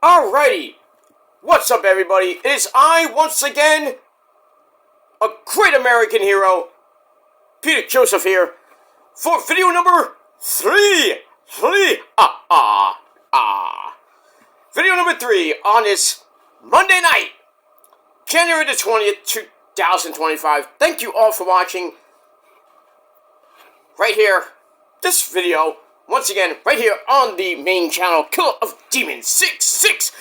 Alrighty, what's up everybody? It is I, once again, a great American hero, Peter Joseph here, for video number 3. Video number 3 on this Monday night, January the 20th, 2025. Thank you all for watching. Right here, this video, once again, right here on the main channel, Killer of Demons 669.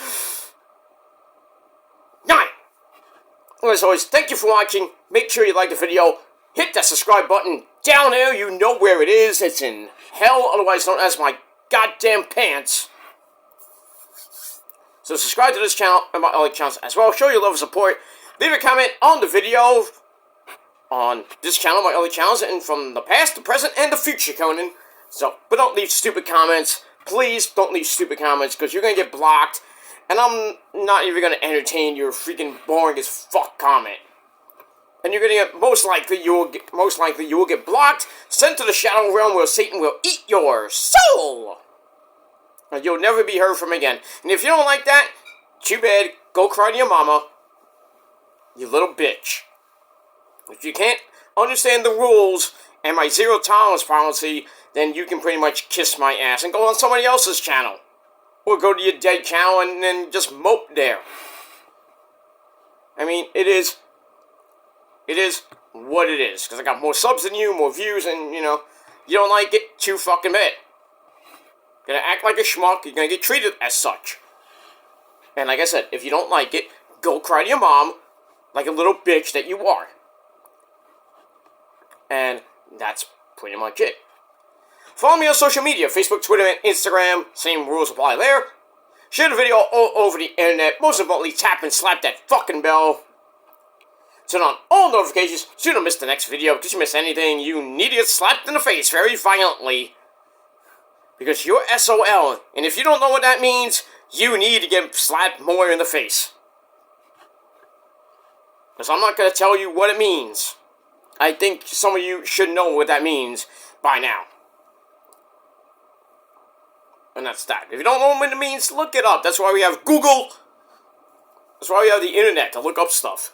As always, thank you for watching. Make sure you like the video. Hit that subscribe button down there. You know where it is. It's in hell, otherwise known as my goddamn pants. So subscribe to this channel and my other channels as well. Show your love and support. Leave a comment on the video, on this channel, my other channels, and from the past, the present, and the future, Conan. So, but don't leave stupid comments. Please don't leave stupid comments, because you're going to get blocked. And I'm not even going to entertain your freaking boring as fuck comment. And you're going to get, most likely you will get blocked, sent to the shadow realm where Satan will eat your soul. And you'll never be heard from again. And if you don't like that, too bad, go cry to your mama. You little bitch. If you can't understand the rules and my zero tolerance policy, then you can pretty much kiss my ass and go on somebody else's channel. Or go to your dead channel and then just mope there. I mean, it is what it is. Because I got more subs than you, more views, and, you know, you don't like it, too fucking bad. You're gonna act like a schmuck, you're gonna get treated as such. And like I said, if you don't like it, go cry to your mom like a little bitch that you are. And that's pretty much it. Follow me on social media, Facebook, Twitter, and Instagram. Same rules apply there. Share the video all over the internet. Most importantly, tap and slap that fucking bell. Turn on all notifications so you don't miss the next video. Because you miss anything, you need to get slapped in the face very violently. Because you're SOL. And if you don't know what that means, you need to get slapped more in the face. Because I'm not going to tell you what it means. I think some of you should know what that means by now. And that's that. If you don't know what it means, look it up. That's why we have Google. That's why we have the internet to look up stuff.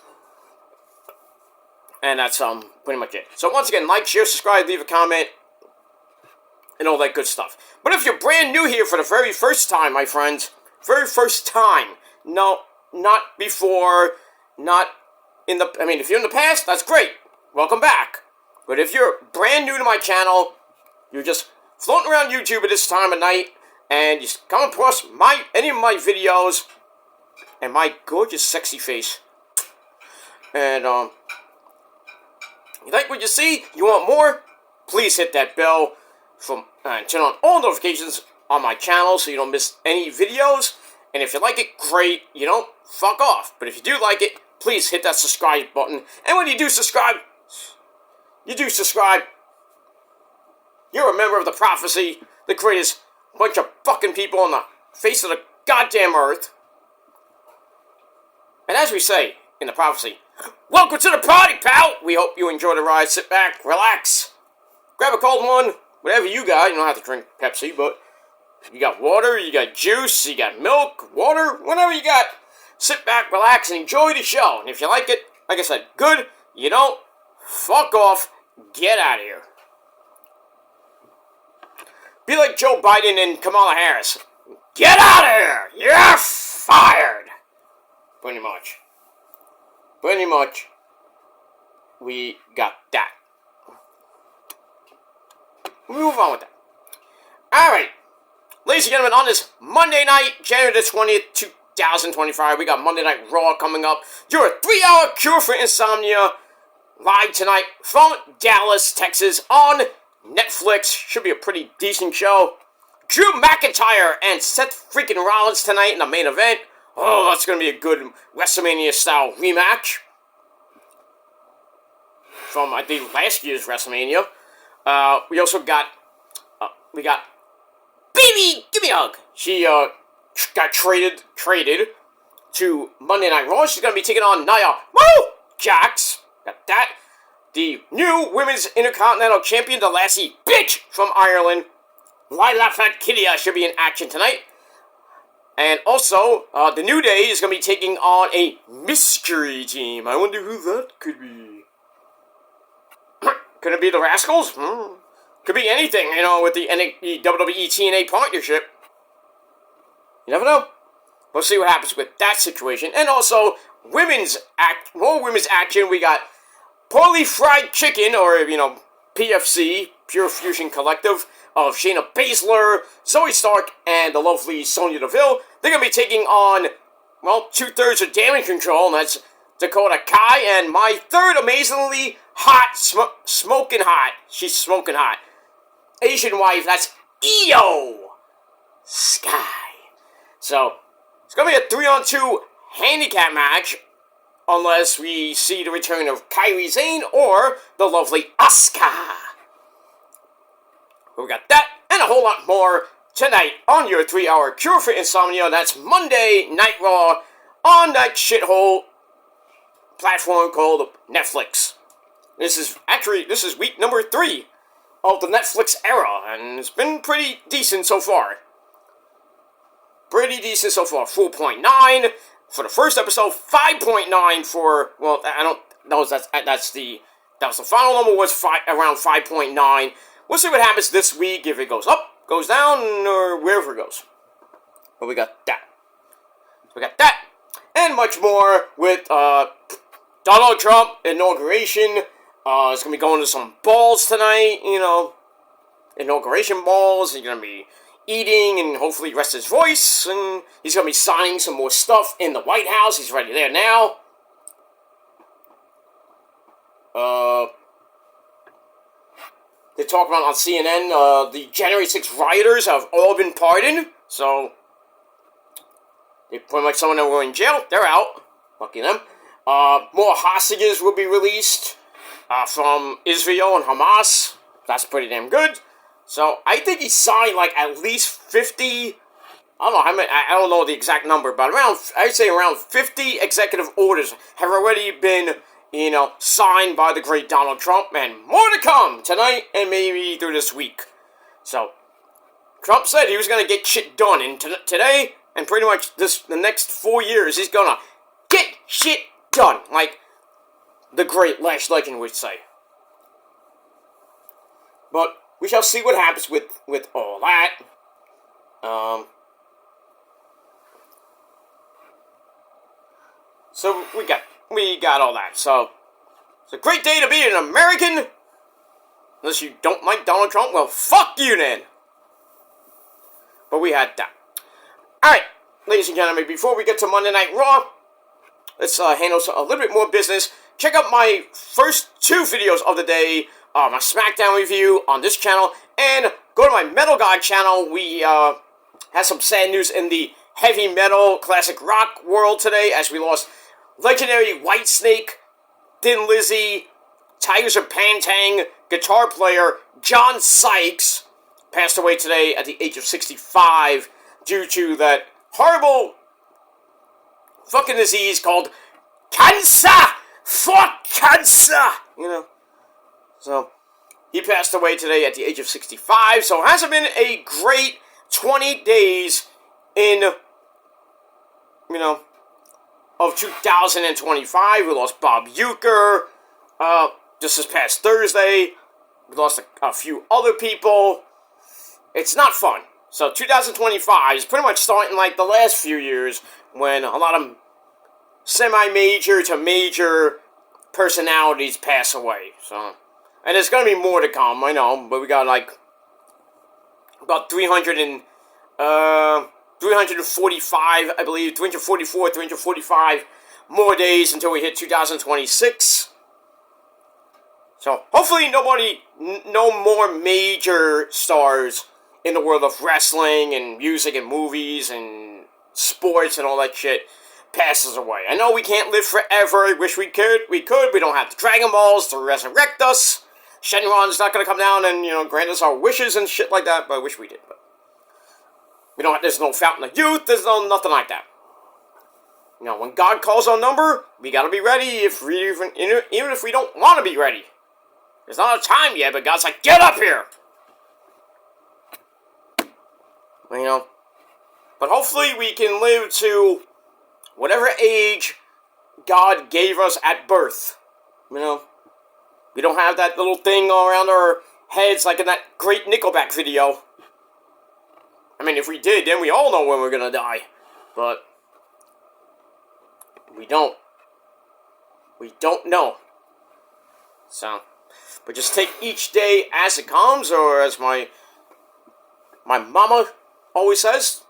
And that's pretty much it. So once again, like, share, subscribe, leave a comment, and all that good stuff. But if you're brand new here for the very first time, my friends, very first time, no, not before, not in the, I mean, if you're in the past, that's great. Welcome back. But if you're brand new to my channel, you're just floating around YouTube at this time of night, and you come across any of my videos, and my gorgeous, sexy face, and, you like what you see? You want more? Please hit that bell and turn on all notifications on my channel so you don't miss any videos. And if you like it, great. You don't, fuck off. But if you do like it, please hit that subscribe button. And when you do subscribe, you're a member of the prophecy, the greatest bunch of fucking people on the face of the goddamn earth. And as we say in the prophecy, welcome to the party, pal! We hope you enjoy the ride. Sit back, relax, grab a cold one, whatever you got. You don't have to drink Pepsi, but you got water, you got juice, you got milk, water, whatever you got. Sit back, relax, and enjoy the show. And if you like it, like I said, good. You don't, fuck off, get out of here. Be like Joe Biden and Kamala Harris. Get out of here! You're fired! Pretty much. Pretty much, we got that. We move on with that. Alright, ladies and gentlemen, on this Monday night, January the 20th, 2025, we got Monday Night Raw coming up. You're a 3-hour cure for insomnia, live tonight from Dallas, Texas, on Netflix. Should be a pretty decent show. Drew McIntyre and Seth freaking Rollins tonight in the main event. Oh, that's going to be a good WrestleMania-style rematch from, I think, last year's WrestleMania. We also got, Baby, give me a hug. She, got traded to Monday Night Raw. She's going to be taking on Nia Jax. Got that. The new Women's Intercontinental Champion, the Lassie bitch from Ireland. Lila Fat Kitty should be in action tonight. And also, the New Day is going to be taking on a mystery team. I wonder who that could be. Could it be the Rascals? Could be anything, with the WWE TNA partnership. You never know. We'll see what happens with that situation. And also, more women's action. We got Poorly Fried Chicken, or, PFC, Pure Fusion Collective, of Shayna Baszler, Zoe Stark, and the lovely Sonya Deville. They're going to be taking on, 2/3 of Damage Control, and that's Dakota Kai, and my third amazingly hot, smoking hot, she's smoking hot, Asian wife, that's Io Sky. So, it's going to be a 3-on-2 handicap match, unless we see the return of Kairi Sane or the lovely Asuka. We got that and a whole lot more tonight on your 3-hour cure for insomnia. That's Monday Night Raw on that shithole platform called Netflix. This is week number 3 of the Netflix era, and it's been pretty decent so far. 4.9 for the first episode, 5.9 for, I don't know, that was the final number, was around 5.9. We'll see what happens this week, if it goes up, goes down, or wherever it goes. But we got that. And much more with Donald Trump inauguration. It's going to be going to some balls tonight, inauguration balls. He's going to be eating and hopefully rest his voice. And he's going to be signing some more stuff in the White House. He's already there now. They're talking about on CNN, the January 6th rioters have all been pardoned. So, they pretty much someone that were in jail, they're out. Lucky them. More hostages will be released from Israel and Hamas. That's pretty damn good. So, I think he signed at least 50, I don't know how many, I don't know the exact number, but I'd say around 50 executive orders have already been, signed by the great Donald Trump, and more to come tonight and maybe through this week. So, Trump said he was going to get shit done, and today, and pretty much the next 4 years, he's going to get shit done, like the great Lash Legend would say. But we shall see what happens with all that. So we got all that. So it's a great day to be an American. Unless you don't like Donald Trump, well, fuck you then. But we had that. Alright, ladies and gentlemen, before we get to Monday Night Raw, let's handle a little bit more business. Check out my first 2 videos of the day, my SmackDown review on this channel, and go to my Metal God channel. We had some sad news in the heavy metal classic rock world today, as we lost legendary Whitesnake, Thin Lizzy, Tigers of Pantang guitar player John Sykes passed away today at the age of 65 due to that horrible fucking disease called cancer. Fuck cancer! So, he passed away today at the age of 65, so it hasn't been a great 20 days in, of 2025. We lost Bob Uecker, just this past Thursday. We lost a few other people. It's not fun. So 2025 is pretty much starting like the last few years when a lot of semi-major to major personalities pass away. So, and there's going to be more to come, I know, but we got about 345, I believe, 344, 345 more days until we hit 2026. So, hopefully no more major stars in the world of wrestling and music and movies and sports and all that shit passes away. I know we can't live forever. I wish we could. We don't have the Dragon Balls to resurrect us. Shenron's not going to come down and, grant us our wishes and shit like that, but I wish we did. But there's no fountain of youth. There's nothing like that. When God calls our number, we got to be ready even if we don't want to be ready. There's not a time yet, but God's like, get up here! But But hopefully we can live to whatever age God gave us at birth. You know, we don't have that little thing all around our heads like in that great Nickelback video. I mean, if we did, then we all know when we're gonna die. But we don't. We don't know. So, but just take each day as it comes, or as my mama always says,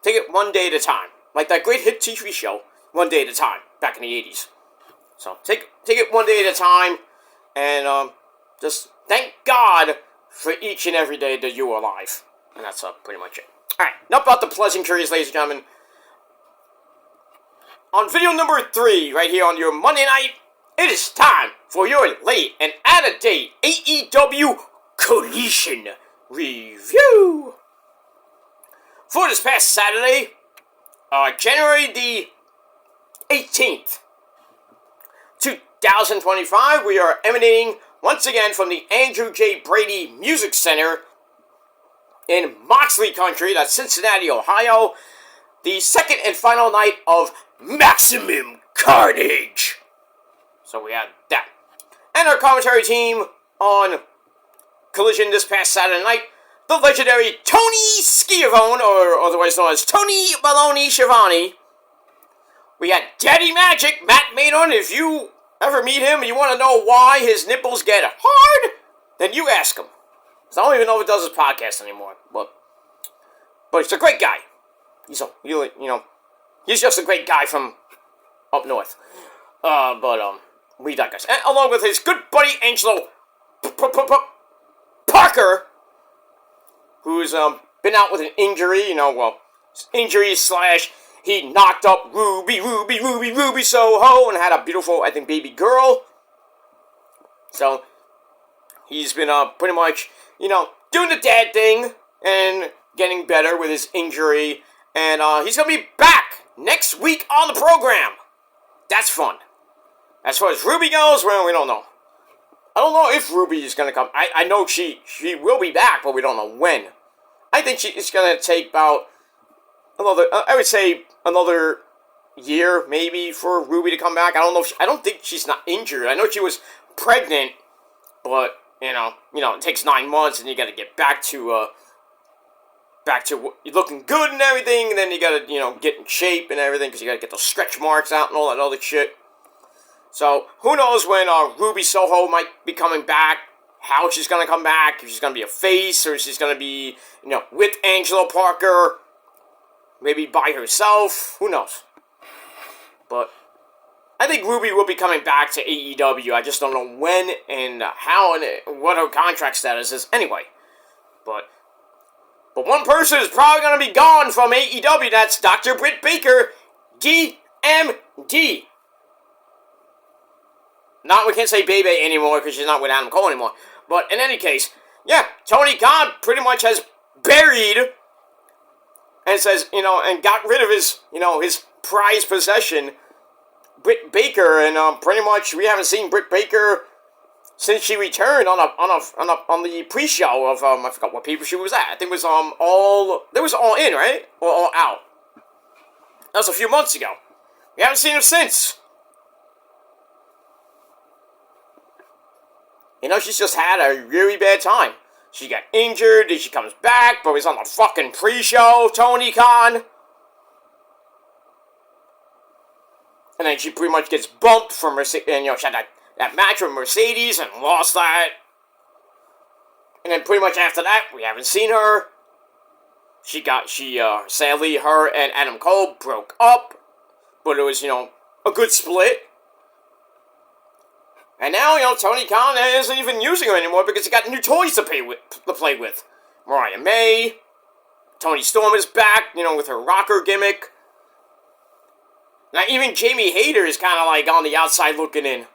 take it one day at a time. Like that great hit TV show, One Day at a Time, back in the 80s. So, take it one day at a time, and just thank God for each and every day that you're alive. And that's pretty much it. Alright, enough about the pleasantries, ladies and gentlemen. On video number 3, right here on your Monday night, it is time for your late and out-of-date AEW Collision Review. For this past Saturday, January the 18th, 2025, we are emanating once again from the Andrew J. Brady Music Center in Moxley Country, that's Cincinnati, Ohio, the second and final night of Maximum Carnage. So we had that. And our commentary team on Collision this past Saturday night, the legendary Tony Schiavone, or otherwise known as Tony Baloney Schiavone. We had Daddy Magic, Matt Maynard. If you ever meet him and you want to know why his nipples get hard, then you ask him. I don't even know if he does his podcast anymore, but he's a great guy. He's just a great guy from up north. We digress. And along with his good buddy Angelo Parker, who's been out with an injury. Injury / he knocked up Ruby Soho and had a beautiful, I think, baby girl. So he's been pretty much, doing the dad thing and getting better with his injury. And he's going to be back next week on the program. That's fun. As far as Ruby goes, well, we don't know. I don't know if Ruby is going to come. I know she will be back, but we don't know when. I think it's going to take about another year, maybe, for Ruby to come back. I don't know. I don't think she's not injured. I know she was pregnant, but, it takes 9 months, and you got to get back to looking good and everything, and then you gotta, get in shape and everything, because you gotta get those stretch marks out and all that other shit. So, who knows when Ruby Soho might be coming back, how she's gonna come back, if she's gonna be a face, or she's gonna be, with Angelo Parker, maybe by herself, who knows. But I think Ruby will be coming back to AEW, I just don't know when and how and what her contract status is anyway. But one person is probably going to be gone from AEW. That's Dr. Britt Baker, DMD. We can't say Baby anymore because she's not with Adam Cole anymore. But in any case, yeah, Tony Khan pretty much has buried and says, and got rid of his, his prized possession, Britt Baker. And pretty much we haven't seen Britt Baker since she returned on the pre-show of I forgot what paper she was at. I think it was All In, right? Or All Out. That was a few months ago. We haven't seen her since. She's just had a really bad time. She got injured, then she comes back, but was on the fucking pre-show, Tony Khan. And then she pretty much gets bumped from Mercedes, and she had that match with Mercedes and lost that. And then pretty much after that, we haven't seen her. Sadly, her and Adam Cole broke up. But it was, a good split. And now, Tony Khan isn't even using her anymore because he got new toys to play with. Mariah May. Toni Storm is back, with her rocker gimmick. Now, even Jamie Hayter is kind of like on the outside looking in.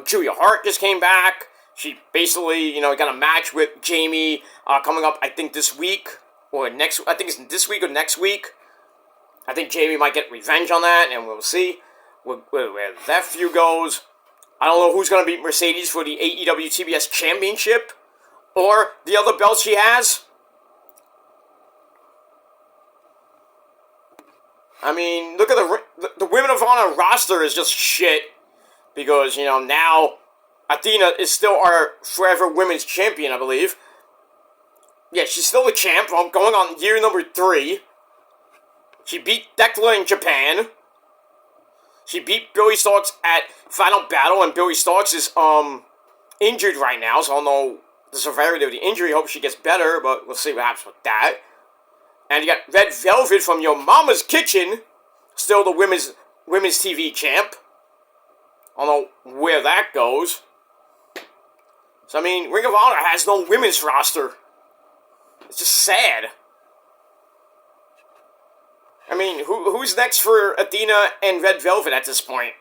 Julia Hart just came back. She basically, got a match with Jamie coming up, I think, this week. Or next, I think it's this week or next week. I think Jamie might get revenge on that, and we'll see where that feud goes. I don't know who's going to beat Mercedes for the AEW TBS Championship. Or the other belt she has. I mean, look at the Women of Honor roster is just shit. Because, you know, now Athena is still our forever women's champion, I believe. Yeah, she's still the champ. I'm going on year number 3. She beat Thekla in Japan. She beat Billy Starks at Final Battle, and Billy Starks is, injured right now, so I don't know the severity of the injury. Hope she gets better, but we'll see what happens with that. And you got Red Velvet from Your Mama's Kitchen, still the women's TV champ. I don't know where that goes. So, I mean, Ring of Honor has no women's roster. It's just sad. I mean, who's next for Athena and Red Velvet at this point?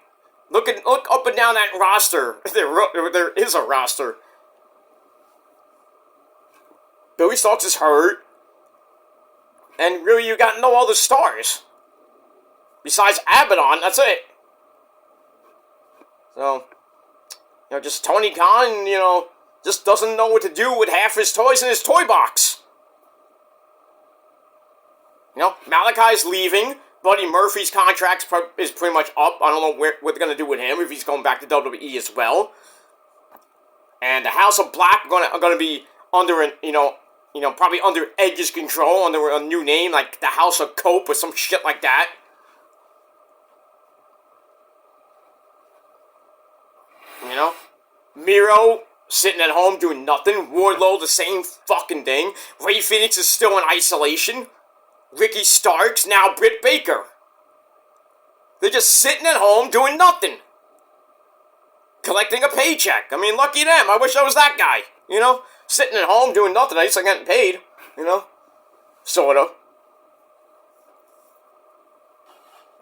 Look up and down that roster. There is a roster. Billy Starks is hurt. And really, you got no other stars. Besides Abaddon, that's it. So, you know, just Tony Khan, you know, just doesn't know what to do with half his toys in his toy box. You know, Malachi's leaving. Buddy Murphy's contract is pretty much up. I don't know what they're going to do with him, if he's going back to WWE as well. And the House of Black are going to be under, probably under Edge's control, under a new name, like the House of Cope or some shit like that. You know? Miro sitting at home doing nothing. Wardlow, the same fucking thing. Ray Phoenix is still in isolation. Ricky Starks, now Britt Baker. They're just sitting at home doing nothing. Collecting a paycheck. I mean, lucky them. I wish I was that guy. You know? Sitting at home doing nothing. I just like getting paid. You know? Sort of.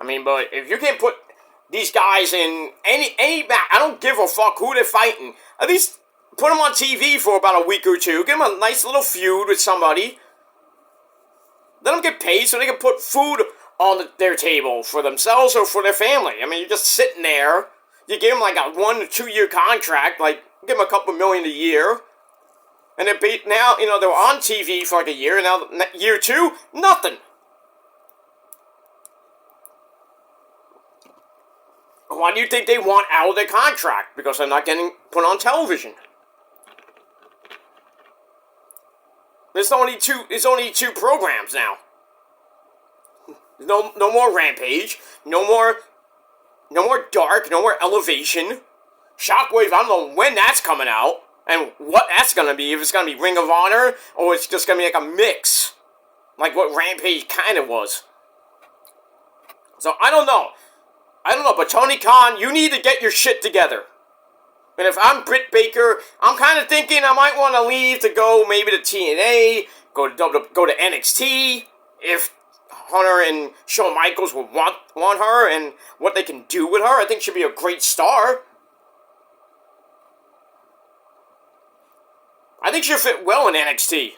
I mean, but if you can't put these guys in any match, I don't give a fuck who they're fighting. At least put them on TV for about a week or two. Give them a nice little feud with somebody. Let them get paid so they can put food on their table for themselves or for their family. I mean, you're just sitting there. You give them like a 1 to 2 year contract, like give them a couple million a year. And now, you know, they were on TV for like a year, and now year 2, nothing. Why do you think they want out of their contract? Because they're not getting put on television. There's only two programs now. No more Rampage. No more Dark. No more Elevation. Shockwave, I don't know when that's coming out. And what that's gonna be. If it's gonna be Ring of Honor. Or it's just gonna be like a mix. Like what Rampage kind of was. So, I don't know. But Tony Khan, you need to get your shit together. And if I'm Britt Baker, I'm kind of thinking I might want to leave to go maybe to TNA, go to NXT, if Hunter and Shawn Michaels would want her, and what they can do with her. I think she'd be a great star. I think she'll fit well in NXT.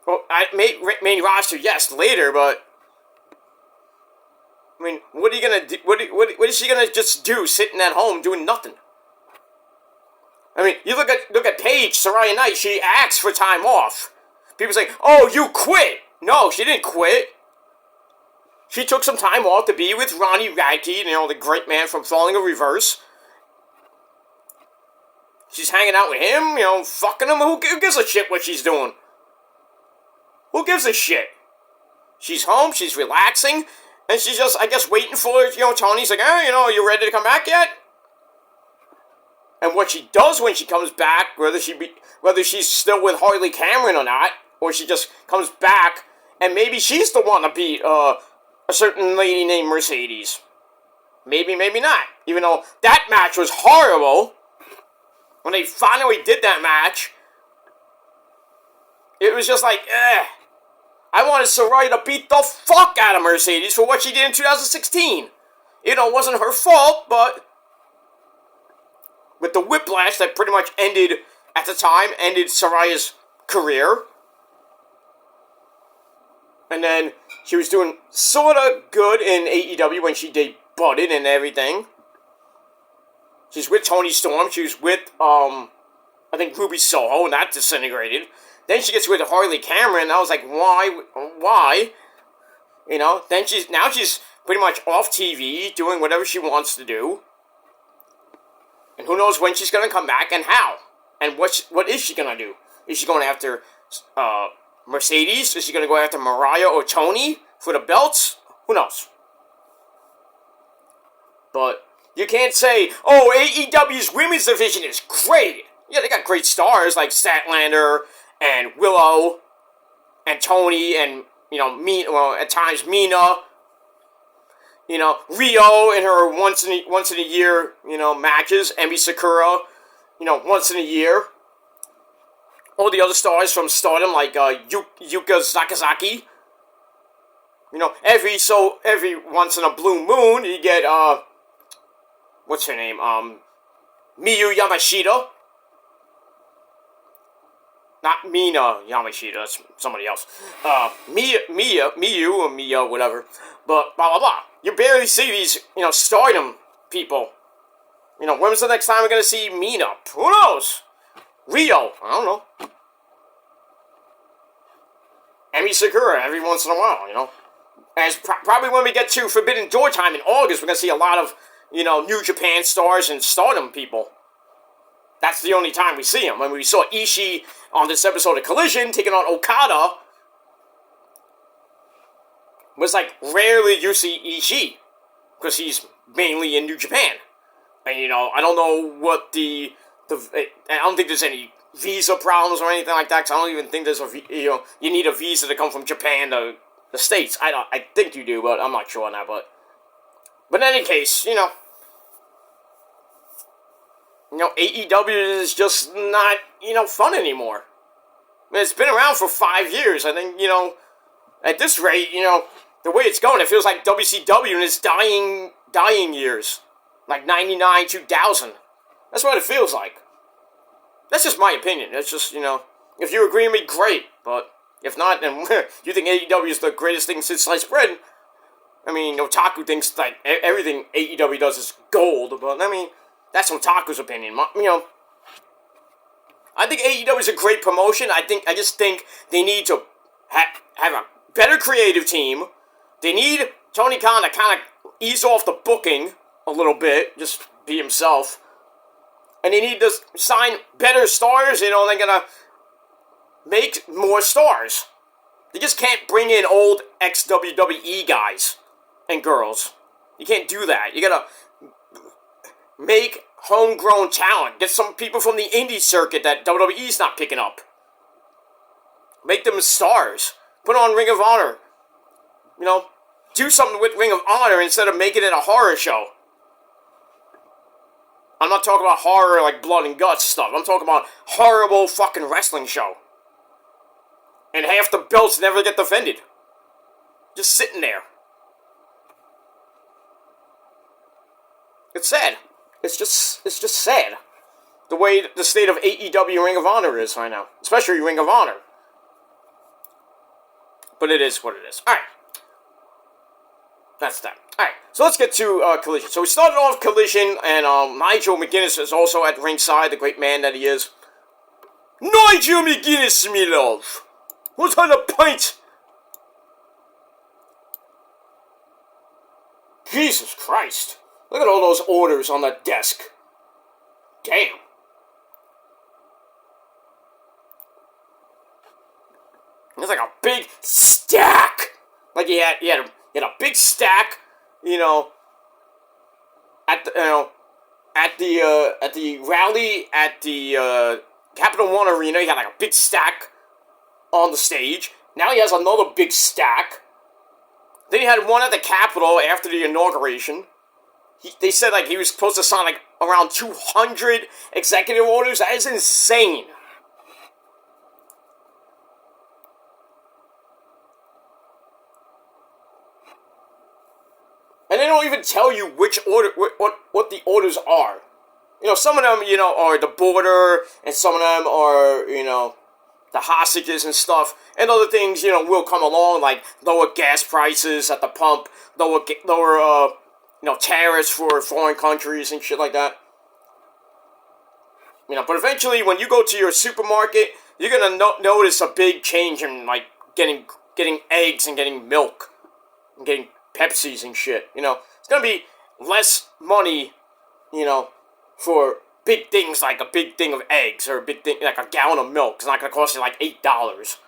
Well, main roster, yes, later, but I mean, what are you gonna do? What is she gonna just do, sitting at home doing nothing? I mean, you look at Paige, Saraya Knight, she asks for time off. People say, oh, you quit. No, she didn't quit. She took some time off to be with Ronnie Radke, you know, the great man from Falling in Reverse. She's hanging out with him, you know, fucking him. Who gives a shit what she's doing? Who gives a shit? She's home, she's relaxing, and she's just, I guess, waiting for, you know, Tony's like, you know, you ready to come back yet? And what she does when she comes back, whether she's still with Harley Cameron or not, or she just comes back, and maybe she's the one to beat a certain lady named Mercedes. Maybe, maybe not. Even though that match was horrible, when they finally did that match, it was just like, I wanted Saraya to beat the fuck out of Mercedes for what she did in 2016. You know, it wasn't her fault, but with the whiplash that pretty much ended Saraya's career. And then she was doing sort of good in AEW when she debuted and everything. She's with Toni Storm. She was with, I think, Ruby Soho, and that disintegrated. Then she gets with Harley Cameron, and I was like, why? You know, then she's pretty much off TV doing whatever she wants to do. And who knows when she's going to come back and how. And what is she going to do? Is she going after Mercedes? Is she going to go after Mariah or Tony for the belts? Who knows? But you can't say, oh, AEW's women's division is great. Yeah, they got great stars like Statlander and Willow and Tony and, you know, at times Mina. You know, Rio in her once in a year, you know, matches. Emi Sakura, you know, once in a year. All the other stars from Stardom like Yuka Sakazaki. You know, every once in a blue moon you get what's her name? Miyu Yamashita. Not Mina Yamashita, that's somebody else. Miyu or Mia, whatever. But blah blah blah. You barely see these, you know, Stardom people. You know, when's the next time we're gonna see Mina? Who knows? Rio, I don't know. Emi Sakura every once in a while, you know. As probably when we get to Forbidden Door time in August, we're gonna see a lot of, you know, New Japan stars and Stardom people. That's the only time we see them. When we saw Ishii on this episode of Collision taking on Okada, was like rarely you see Ishii, because he's mainly in New Japan. And, you know, I don't know what I don't think there's any visa problems or anything like that, because I don't even think there's you need a visa to come from Japan to the States. I think you do, but I'm not sure on that, but in any case, you know, AEW is just not, you know, fun anymore. I mean, it's been around for 5 years. I think, you know, at this rate, you know, the way it's going, it feels like WCW in its dying years. Like 99, 2000. That's what it feels like. That's just my opinion. That's just, you know, if you agree with me, great. But if not, then you think AEW is the greatest thing since sliced bread. I mean, Otaku thinks like everything AEW does is gold. But, I mean, that's Otaku's opinion. You know, I think AEW is a great promotion. I just think they need to have a better creative team. They need Tony Khan to kind of ease off the booking a little bit, just be himself. And they need to sign better stars, you know, they're gonna make more stars. They just can't bring in old ex-WWE guys and girls. You can't do that. You gotta make homegrown talent. Get some people from the indie circuit that WWE's not picking up. Make them stars. Put on Ring of Honor. You know, do something with Ring of Honor instead of making it a horror show. I'm not talking about horror like blood and guts stuff. I'm talking about horrible fucking wrestling show. And half the belts never get defended. Just sitting there. It's sad. It's just sad. The way the state of AEW Ring of Honor is right now. Especially Ring of Honor. But it is what it is. Alright. That's that. Alright, so let's get to Collision. So we started off Collision, and Nigel McGuinness is also at ringside, the great man that he is. Nigel McGuinness, me love! What's on the pint? Jesus Christ. Look at all those orders on the desk. Damn. There's like a big stack. Like he had a big stack, you know, at the rally at the Capital One Arena. He had like a big stack on the stage. Now he has another big stack. Then he had one at the Capitol after the inauguration. They said like he was supposed to sign like around 200 executive orders. That is insane. And they don't even tell you which order, what the orders are. You know, some of them, you know, are the border, and some of them are, you know, the hostages and stuff. And other things, you know, will come along, like lower gas prices at the pump, lower you know, tariffs for foreign countries and shit like that. You know, but eventually, when you go to your supermarket, you're gonna notice a big change in, like, getting eggs and getting milk. and getting Pepsis and shit. You know, it's gonna be less money, you know, for big things like a big thing of eggs or a big thing like a gallon of milk. It's not gonna cost you like $8. It's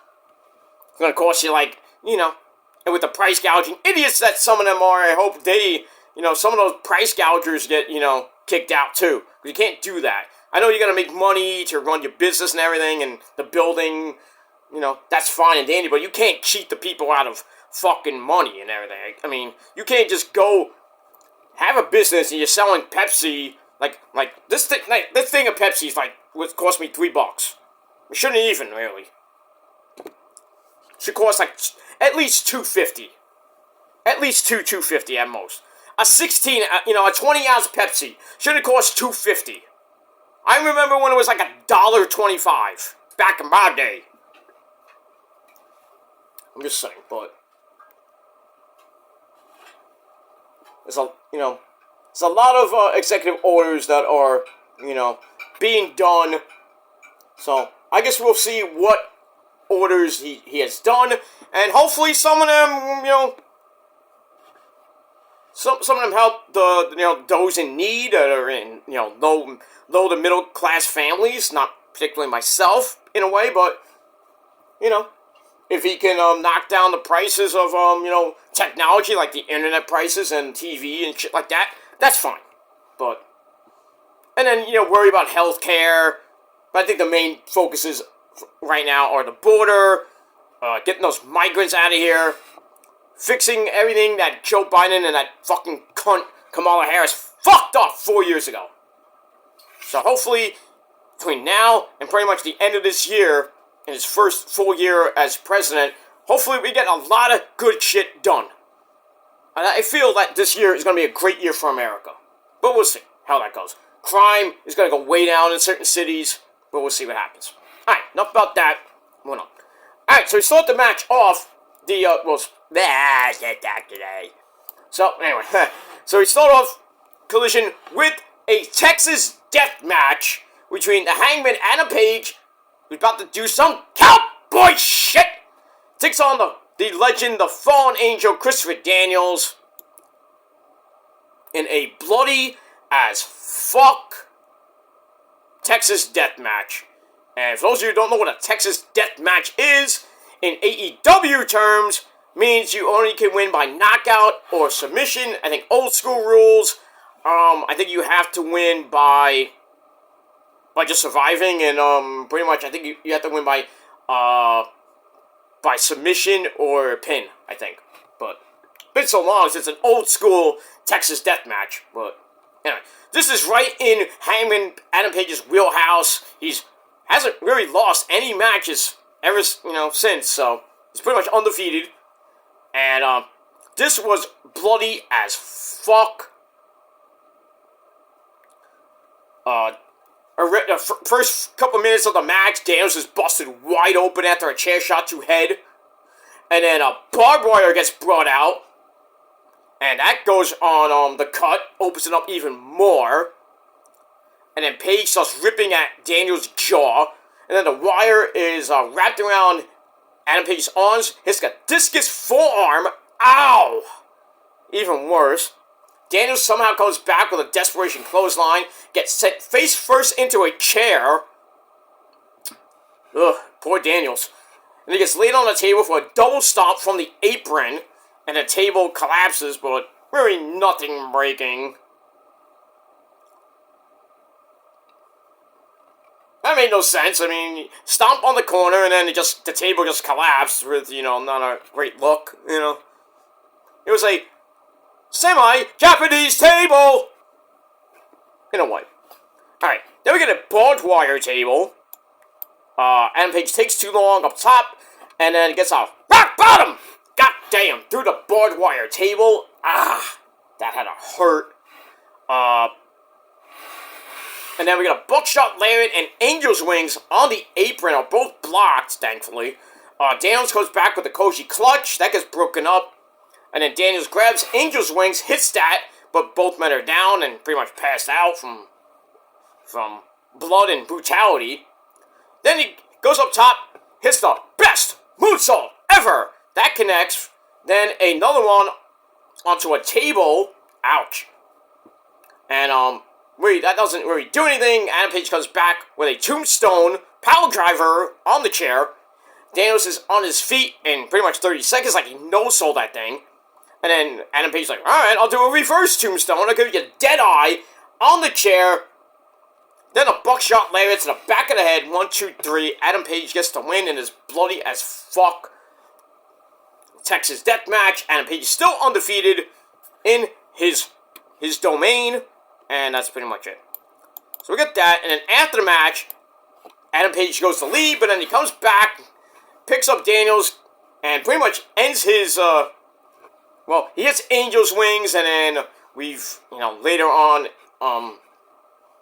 gonna cost you like, you know, and with the price gouging idiots that some of them are, I hope they, you know, some of those price gougers get, you know, kicked out too. You can't do that. I know you're gonna make money to run your business and everything, and the building, you know, that's fine and dandy, but you can't cheat the people out of fucking money and everything. I mean, you can't just go have a business and you're selling Pepsi, like this thing of Pepsi is like, what cost me $3. It shouldn't even, really. It should cost like, at least $2.50. At least $2.50 at most. A 16, you know, a 20-ounce Pepsi should have cost $2.50. I remember when it was like $1.25 back in my day. I'm just saying, but there's a, you know, there's a lot of executive orders that are, you know, being done. So I guess we'll see what orders he has done, and hopefully some of them, you know, some of them help the, you know, those in need that are in, you know, low to middle class families. Not particularly myself in a way, but you know, if he can knock down the prices of you know, technology like the internet prices and TV and shit like that, that's fine. But and then, you know, worry about healthcare. But I think the main focuses right now are the border, getting those migrants out of here, fixing everything that Joe Biden and that fucking cunt Kamala Harris fucked up 4 years ago. So hopefully, between now and pretty much the end of this year, in his first full year as president, hopefully we get a lot of good shit done. And I feel that this year is going to be a great year for America. But we'll see how that goes. Crime is going to go way down in certain cities, but we'll see what happens. Alright, enough about that. Moving on. Alright, so we start the match off. Today. So, anyway. So we start off collision with a Texas death match between the Hangman Adam Page, who's about to do some cowboy shit, takes on the legend, the fallen angel, Christopher Daniels, in a bloody as fuck Texas death match. And for those of you who don't know what a Texas death match is, in AEW terms, means you only can win by knockout or submission. I think old school rules, I think you have to win by just surviving, and pretty much I think you have to win by submission or pin, I think. But it's been so long since an old school Texas death match. But anyway, this is right in Hangman Adam Page's wheelhouse. Hasn't really lost any matches ever, you know, since, so he's pretty much undefeated. And this was bloody as fuck. The first couple minutes of the match, Daniels is busted wide open after a chair shot to head. And then a barbed wire gets brought out. And that goes on the cut, opens it up even more. And then Page starts ripping at Daniels' jaw. And then the wire is wrapped around Adam Page's arms. Hits a discus forearm. Ow! Even worse. Daniels somehow comes back with a desperation clothesline. Gets sent face first into a chair. Ugh, poor Daniels. And he gets laid on the table for a double stomp from the apron. And the table collapses, but really nothing breaking. That made no sense. I mean, stomp on the corner and then the table just collapsed with, you know, not a great look, you know. It was a semi-Japanese table! In a way. Alright, then we get a barbed wire table. Adam Page takes too long up top, and then gets a rock bottom! God damn, through the barbed wire table. Ah, that had to hurt. And then we got a buckshot lariat and Angel's Wings on the apron, are both blocked, thankfully. Daniels goes back with the Koji clutch, that gets broken up. And then Daniels grabs Angel's Wings, hits that, but both men are down and pretty much passed out from blood and brutality. Then he goes up top, hits the best moonsault ever. That connects. Then another one onto a table. Ouch. And, that doesn't really do anything. Adam Page comes back with a tombstone power driver on the chair. Daniels is on his feet in pretty much 30 seconds, like he no-sold that thing. And then Adam Page's like, alright, I'll do a reverse tombstone. I'll give you a dead eye on the chair. Then a buckshot lariat to the back of the head. 1, 2, 3. Adam Page gets the win and is bloody as fuck. Texas Death Match. Adam Page is still undefeated in his domain. And that's pretty much it. So we get that. And then after the match, Adam Page goes to leave. But then he comes back, picks up Daniels, and pretty much ends his, well, he hits Angel's Wings. And then we've, later on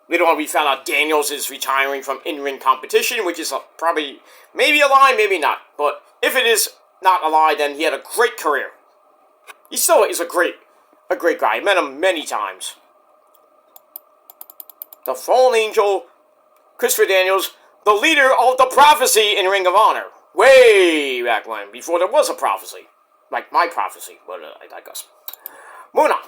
we found out Daniels is retiring from in-ring competition, which is probably, maybe a lie, maybe not. But if it is not a lie, then he had a great career. He still is a great guy. I met him many times. The Fallen Angel, Christopher Daniels, the leader of the Prophecy in Ring of Honor. Way back when, before there was a prophecy. Like my prophecy, but I digress. Moving on.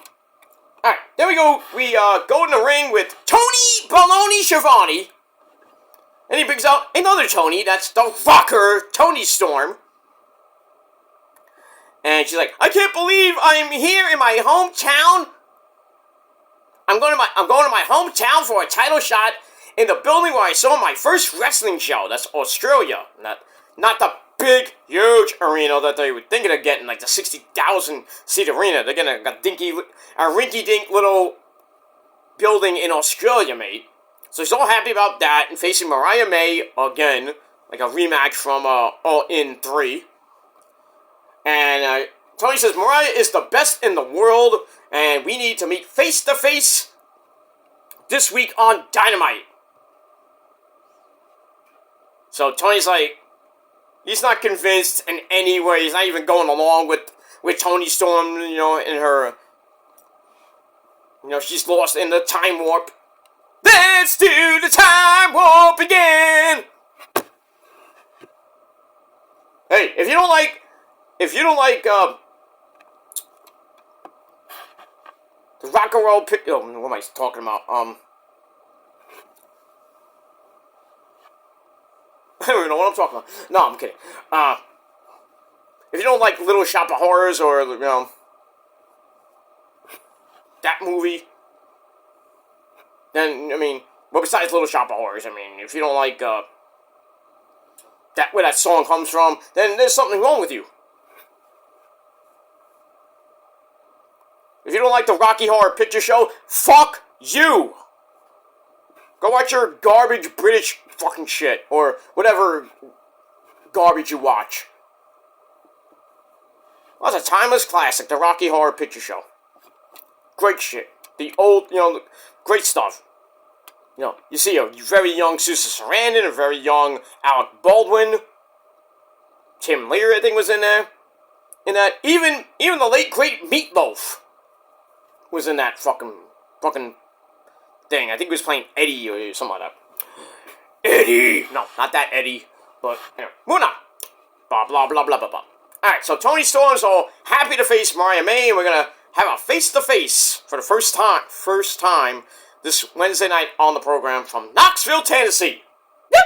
Alright, there we go. We go in the ring with Tony Baloney Schiavone. And he brings out another Tony. That's the rocker, Tony Storm. And she's like, I can't believe I'm here in my hometown. I'm going to my hometown for a title shot in the building where I saw my first wrestling show. That's Australia. Not the big, huge arena that they were thinking of getting, like the 60,000 seat arena. They're getting a rinky-dink little building in Australia, mate. So he's all happy about that and facing Mariah May again, like a rematch from All In 3. And Tony says Mariah is the best in the world, and we need to meet face-to-face this week on Dynamite. So Tony's like, he's not convinced in any way. He's not even going along with Toni Storm, in her, she's lost in the time warp. Let's do the time warp again! Hey, if you don't like, the rock and roll what am I talking about? I don't even know what I'm talking about. No, I'm kidding. If you don't like Little Shop of Horrors or, that movie, then, well, besides Little Shop of Horrors, if you don't like, where that song comes from, then there's something wrong with you. If you don't like the Rocky Horror Picture Show, fuck you! Go watch your garbage British fucking shit, or whatever garbage you watch. Well, that's a timeless classic, the Rocky Horror Picture Show. Great shit. The old, great stuff. You see a very young Susan Sarandon, a very young Alec Baldwin. Tim Lear, I think, was in there. Even the late, great Meatloaf was in that fucking thing. I think he was playing Eddie or something like that. Eddie! No, not that Eddie. But, moving on. Blah, blah, blah, blah, blah, blah. Alright, so Toni Storm's all happy to face Mariah May, and we're gonna have a face-to-face for the first time this Wednesday night on the program from Knoxville, Tennessee. Yep!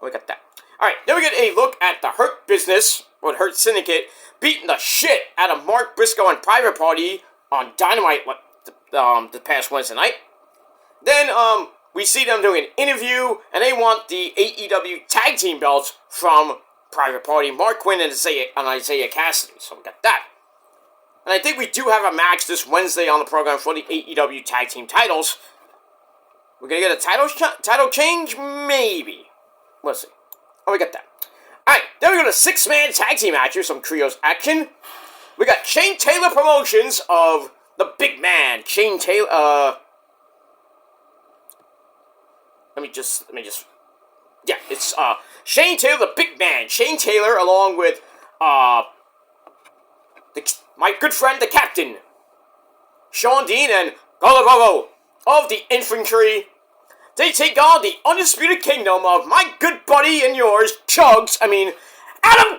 We got that. Alright, then we get a look at the Hurt Business, or the Hurt Syndicate, beating the shit out of Mark Briscoe and Private Party on Dynamite the past Wednesday night. Then, we see them doing an interview, and they want the AEW Tag Team belts from Private Party, Mark Quinn and Isaiah Cassidy. So we got that. And I think we do have a match this Wednesday on the program for the AEW Tag Team titles. We're going to get a title change? Maybe. We'll see. Oh, we got that. Alright, then we got a 6-man tag team match here, some trios action. We got Shane Taylor Promotions of the big man, Shane Taylor, let me just, yeah, it's, Shane Taylor, the big man, Shane Taylor, along with, my good friend, the captain, Sean Dean and Galagogo of the Infantry. They take on the Undisputed Kingdom of my good buddy and yours, Adam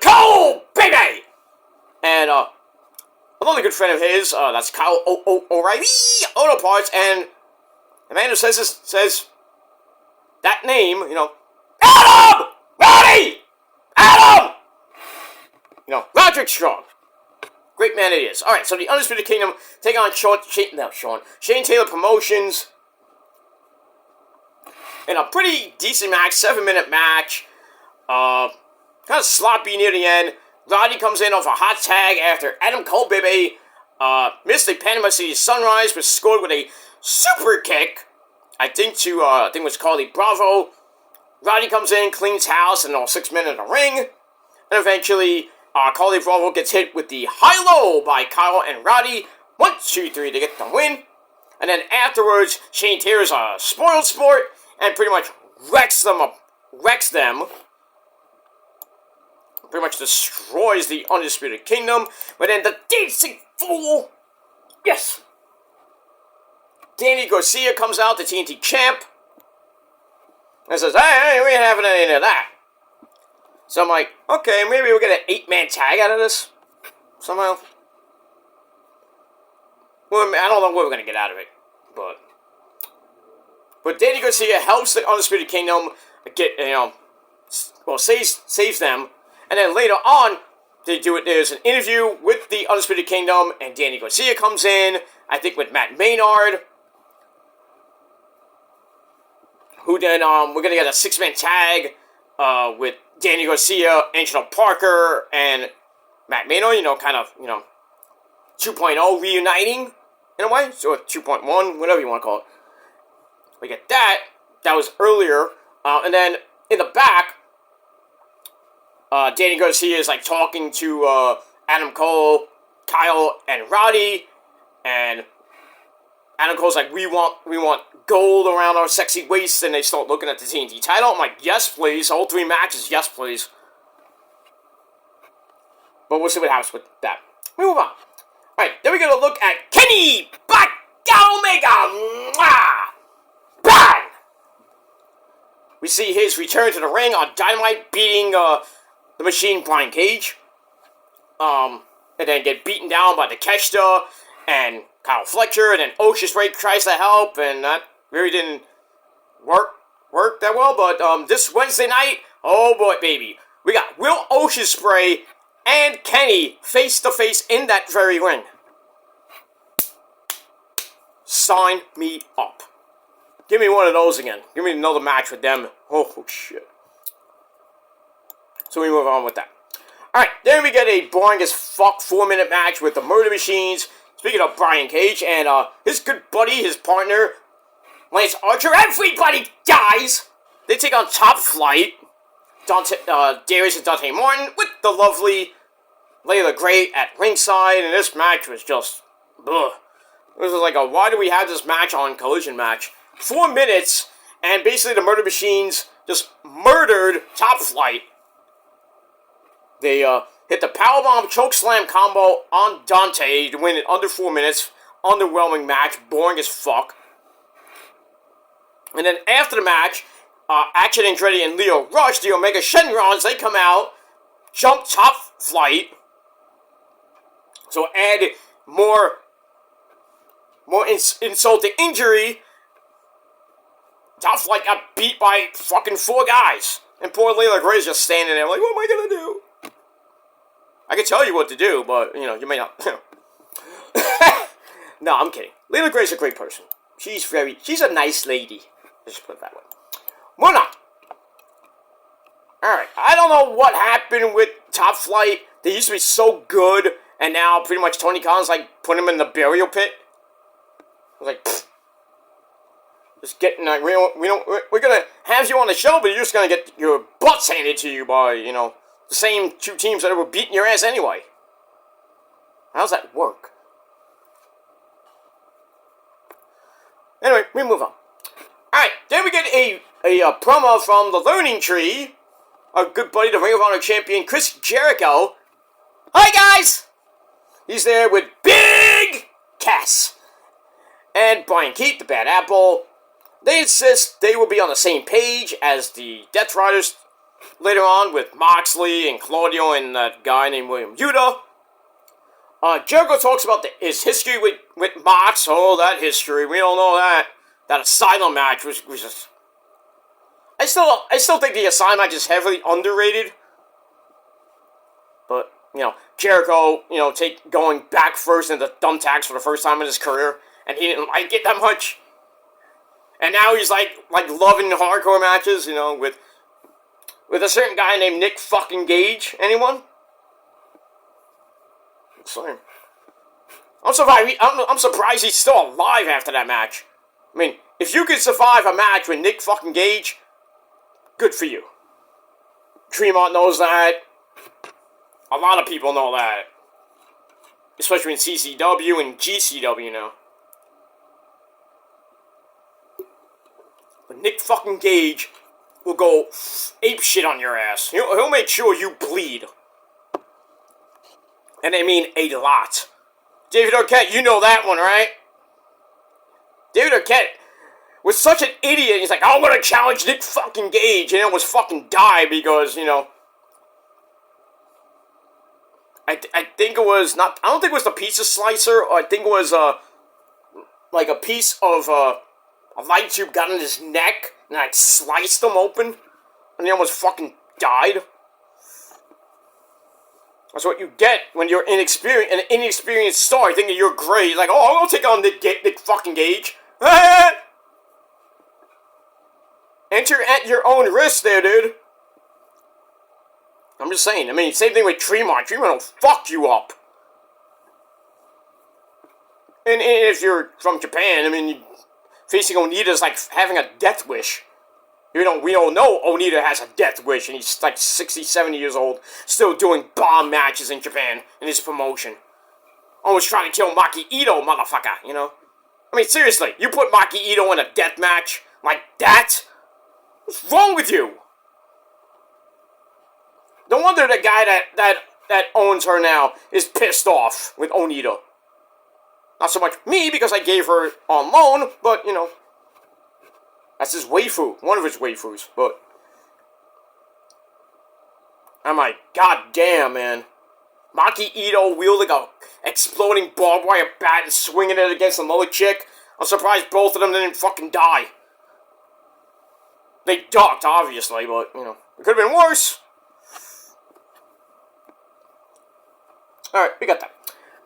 Cole, baby! And another good friend of his, that's Kyle O'Reilly, Auto Parts, and the man who says that name, Adam! Roddy! Adam! Roderick Strong. Great man it is. Alright, so the Undisputed Kingdom take on Shane Taylor Promotions in a pretty decent match, 7-minute match. Kind of sloppy near the end. Roddy comes in off a hot tag after Adam Cole missed a Panama City Sunrise, was scored with a super kick. I think it was Carly Bravo. Roddy comes in, cleans house, and all 6 men in the ring. And eventually, Carly Bravo gets hit with the high-low by Kyle and Roddy. 1, 2, 3 to get the win. And then afterwards, Shane Taylor's a spoiled sport and pretty much wrecks them. Pretty much destroys the Undisputed Kingdom. But then the dancing fool, yes, Danny Garcia comes out, the TNT champ, and says, hey, we ain't having any of that. So I'm like, okay, maybe we'll get an 8-man tag out of this somehow. Well, I don't know what we're going to get out of it, but Danny Garcia helps the Undisputed Kingdom get, saves them, and then later on, there's an interview with the Undisputed Kingdom, and Danny Garcia comes in, I think with Matt Maynard, who then, we're going to get a 6-man tag, with Danny Garcia, Angelo Parker, and Matt Maynard, 2.0 reuniting, in a way, so 2.1, whatever you want to call it. We get that. That was earlier. And then in the back, Danny Garcia is talking to Adam Cole, Kyle, and Roddy, and Adam Cole's like, we want gold around our sexy waist, and they start looking at the TNT title. I'm like, yes, please. All 3 matches, yes, please. But we'll see what happens with that. We move on. Alright, then we get a look at Kenny Omega. Bang! We see his return to the ring on Dynamite, beating the Machine Brian Cage. And then get beaten down by the Takeshita and Kyle Fletcher, and then Ocean Spray tries to help, and that really didn't work that well. But this Wednesday night, oh boy, baby, we got Will Ocean Spray and Kenny face to face in that very ring. Sign me up. Give me one of those again. Give me another match with them. Oh shit. So we move on with that. Alright, then we get a boring as fuck 4-minute match with the Murder Machines. Speaking of Brian Cage and his good buddy, his partner, Lance Archer. Everybody dies! They take on Top Flight, Darius and Dante Martin, with the lovely Layla Gray at ringside, and this match was just, ugh. It was like why do we have this match on Collision Match? 4 minutes, and basically the Murder Machines just murdered Top Flight. They hit the powerbomb chokeslam combo on Dante to win in under 4 minutes. Underwhelming match, boring as fuck. And then after the match, Action Andretti and Leo Rush, the Omega Shenrons, they come out, jump Top Flight. So add more insult to injury. Top Flight got beat by fucking 4 guys. And poor Layla Gray's just standing there like, what am I gonna do? I can tell you what to do, but, you may not. No, I'm kidding. Layla Gray's a great person. She's a nice lady. Let's just put it that way. Moving on. Alright, I don't know what happened with Top Flight. They used to be so good, and now pretty much Tony Khan's putting them in the burial pit. I was like, pfft. Just getting, we're gonna have you on the show, but you're just gonna get your butts handed to you by, the same 2 teams that were beating your ass anyway. How's that work? Anyway, we move on. Alright, then we get a promo from the Learning Tree. Our good buddy, the Ring of Honor champion, Chris Jericho. Hi, guys! He's there with Big Cass. And Brian Keith, the Bad Apple. They insist they will be on the same page as the Death Riders later on with Moxley and Claudio and that guy named William Yuta. Jericho talks about his history with Mox. Oh, that history. We don't know that. That Asylum match was just... I still think the Asylum match is heavily underrated. But, Jericho, going back first into thumbtacks for the first time in his career. And he didn't like it that much. And now he's like loving hardcore matches, with a certain guy named Nick fucking Gage. Anyone? Sorry. I'm surprised he's still alive after that match. I mean, if you can survive a match with Nick fucking Gage, good for you. Tremont knows that. A lot of people know that. Especially in CCW and GCW now. But Nick fucking Gage will go ape shit on your ass. He'll make sure you bleed. And I mean a lot. David Arquette, you know that one, right? David Arquette was such an idiot. He's like, I'm gonna challenge Nick fucking Gage, and almost fucking die because, I think it was not. I don't think it was the pizza slicer. Or I think it was like a piece of a light tube got in his neck, and I sliced him open, and he almost fucking died. That's what you get when you're an inexperienced star thinking you're great. Like, oh, I'll take on Nick fucking Gage. Enter at your own risk there, dude. I'm just saying. I mean, same thing with Tremont. Tremont will fuck you up. And if you're from Japan, I mean, facing Onita is like having a death wish. We don't know Onita has a death wish, and he's like 60, 70 years old, still doing bomb matches in Japan in his promotion. Almost trying to kill Maki Ito, motherfucker, I mean, seriously, you put Maki Ito in a death match like that? What's wrong with you? No wonder the guy that owns her now is pissed off with Onita. Not so much me, because I gave her on loan, but, that's his waifu. One of his waifus, but... I'm like, god damn, man. Maki Ito wielding a exploding barbed wire bat and swinging it against another chick. I'm surprised both of them didn't fucking die. They ducked, obviously, but, it could have been worse. Alright, we got that.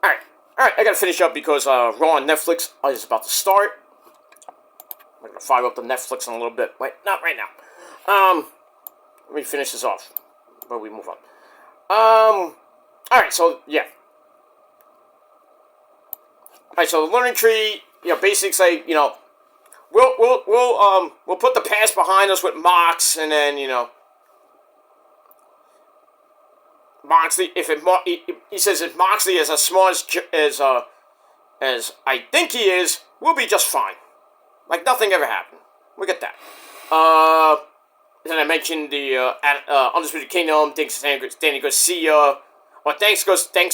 Alright, I gotta finish up because Raw on Netflix is about to start. I'm gonna fire up the Netflix in a little bit. Wait, not right now. Let me finish this off before we move on. Alright, so, yeah. Alright, so the learning tree, basically say, we'll put the past behind us with Mox, and then, Moxley, he says if Moxley is as smart as I think he is, we'll be just fine. Like nothing ever happened. We get that. Then I mentioned the Undisputed Kingdom. Thanks Danny Garcia. Or thanks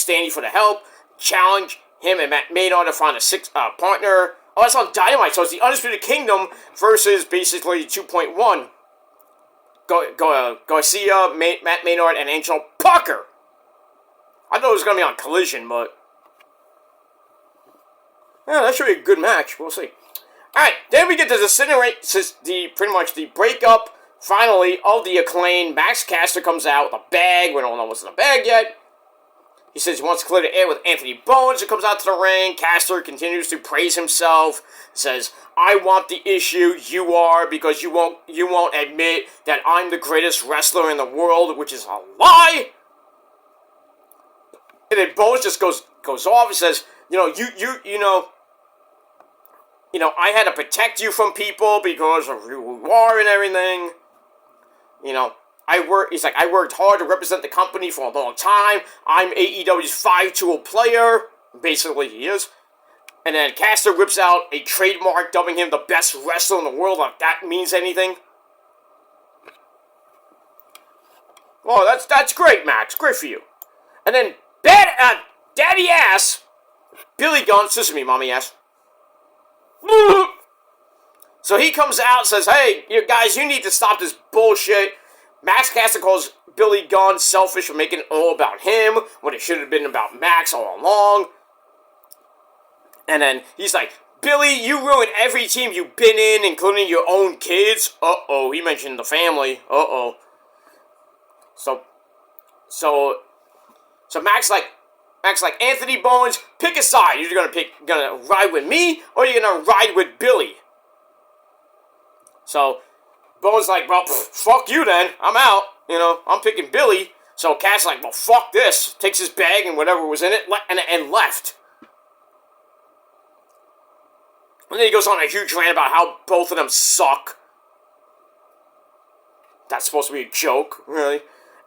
Danny for the help. Challenge him and Matt Maynard to find a sixth partner. Oh, that's on Dynamite. So it's the Undisputed Kingdom versus basically 2.1. Garcia, Matt Maynard, and Angel Parker. I thought it was going to be on Collision, but... yeah, that should be a good match. We'll see. Alright, then we get to pretty much the breakup, finally, of the Acclaim. Max Caster comes out with a bag. We don't know what's in the bag yet. He says he wants to clear the air with Anthony Bones. He comes out to the ring. Caster continues to praise himself. Says, I want the issue, you are, because you won't admit that I'm the greatest wrestler in the world, which is a lie. And then Bones just goes off and says, I had to protect you from people because of who you are and everything. I worked hard to represent the company for a long time. I'm AEW's 5-tool player. Basically, he is. And then Caster whips out a trademark, dubbing him the best wrestler in the world, like that means anything. Oh, that's great, Max. Great for you. And then, Daddy Ass, Billy Gunn, listen to me, Mommy Ass. So he comes out and says, hey, you guys, you need to stop this bullshit. Max Caster calls Billy Gunn selfish for making it all about him when it should have been about Max all along. And then he's like, Billy, you ruined every team you've been in, including your own kids. Uh-oh, he mentioned the family. Uh-oh. So Max like, Anthony Bowens, pick a side. You're gonna ride with me, or you're gonna ride with Billy. So Bowens like, well, fuck you then. I'm out. I'm picking Billy. So Cass like, well, fuck this. Takes his bag and whatever was in it and left. And then he goes on a huge rant about how both of them suck. That's supposed to be a joke, really.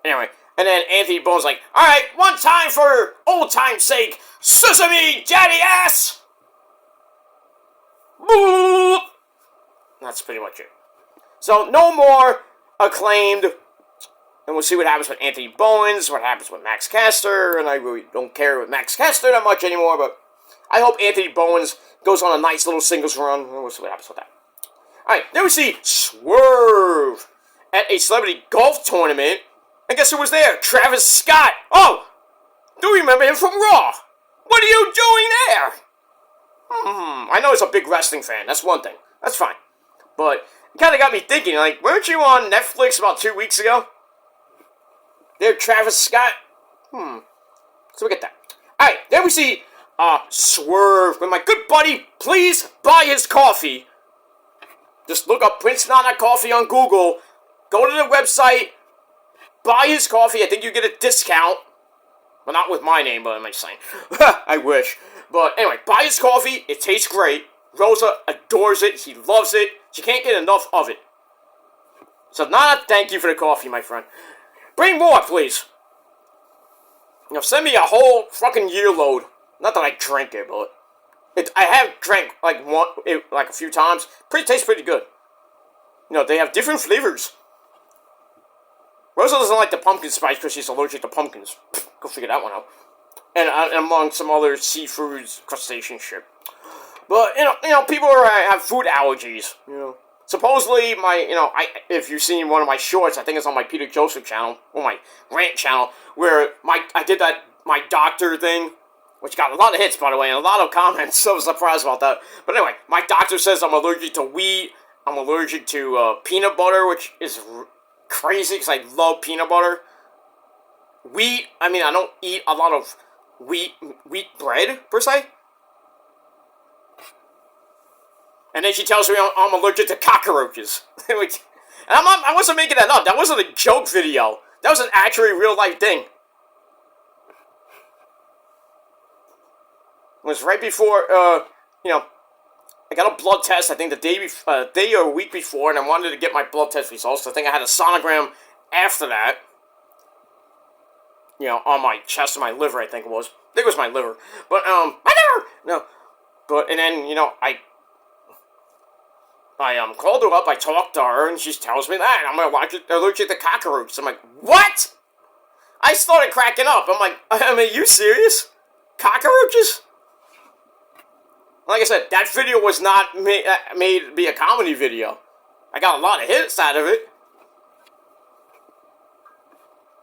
Anyway, and then Anthony Bowens like, alright, one time for old time's sake, sesame daddy ass! Boop! That's pretty much it. So, no more Acclaimed. And we'll see what happens with Anthony Bowens, what happens with Max Caster, and I really don't care with Max Caster that much anymore, but I hope Anthony Bowens goes on a nice little singles run. We'll see what happens with that. Alright, then we see Swerve at a celebrity golf tournament. And guess who was there? Travis Scott. Oh! Do you remember him from Raw? What are you doing there? I know he's a big wrestling fan. That's one thing. That's fine. But it kind of got me thinking, like, weren't you on Netflix about 2 weeks ago? There, Travis Scott. So we get that. Alright, then we see Swerve with my good buddy, please buy his coffee. Just look up Prince Nana Coffee on Google. Go to the website. Buy his coffee. I think you get a discount. Well, not with my name, but I'm just saying. I wish. But anyway, buy his coffee. It tastes great. Rosa adores it. She loves it. She can't get enough of it. So, Nana, thank you for the coffee, my friend. Bring more, please. Send me a whole fucking year load. Not that I drink it, but I have drank like a few times. Tastes pretty good. They have different flavors. Rosa doesn't like the pumpkin spice because she's allergic to pumpkins. Go figure that one out. And among some other seafoods, crustacean shit. But people have food allergies. Supposedly if you've seen one of my shorts, I think it's on my Peter Joseph channel or my rant channel, where I did that my doctor thing, which got a lot of hits, by the way, and a lot of comments. So I was surprised about that. But anyway, my doctor says I'm allergic to wheat. I'm allergic to peanut butter, which is crazy because I love peanut butter. Wheat, I don't eat a lot of wheat bread, per se. And then she tells me I'm allergic to cockroaches. And I wasn't making that up. That wasn't a joke video. That was an actually real-life thing. It was right before, I got a blood test, I think the day or a week before, and I wanted to get my blood test results. I think I had a sonogram after that. On my chest and my liver, I think it was. I think it was my liver. But, my liver! No. But, and then, I called her up, I talked to her, and she tells me that I'm allergic to cockroaches. I'm like, what? I started cracking up. I'm like, are you serious? Cockroaches? Like I said, that video was not made to be a comedy video. I got a lot of hits out of it.